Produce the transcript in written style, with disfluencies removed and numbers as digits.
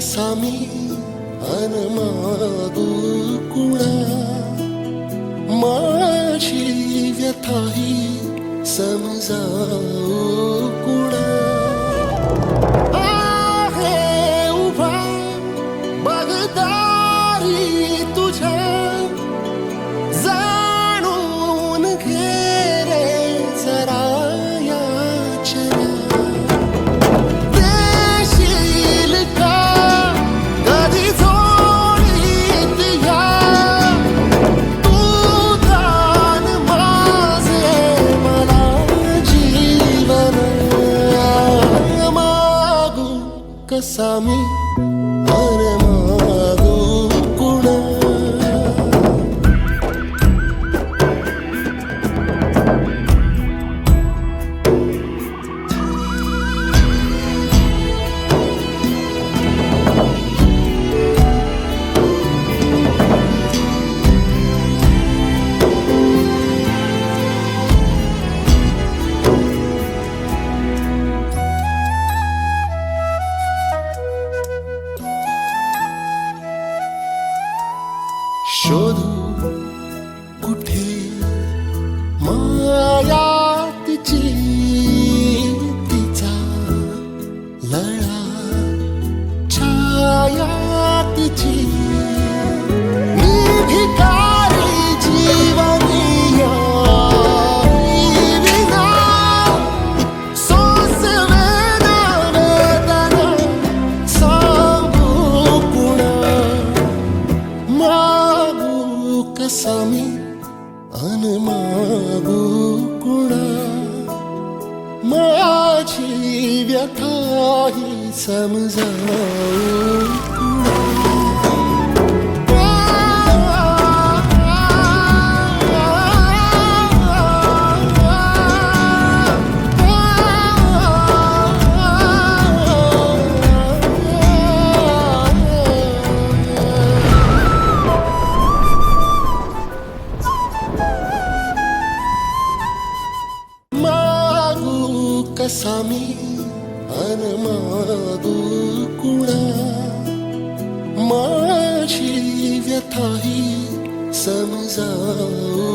कसा मी अन मागू कुणा, माझी व्यथाही समजावू कुणा. आहे उभा बगदारी तुझ्या, जाणून घे रे जरा याचना. देशील का कधी जोडीत या, तू दान माझे मला जीवन. मागू कसा मी अरे मागू कुणा. शोधू कुठे माया तिची, तिचा लळा छाया तिची. मी भिकारी जीवनिया विना, सोसवेना वेदना सांगू कुणा. मागू कसा मी अन मागू कुणा, माझी व्यथाही समजावू कुणा. कसा मी अन मागू कुणा, माझी व्यथाही समजावू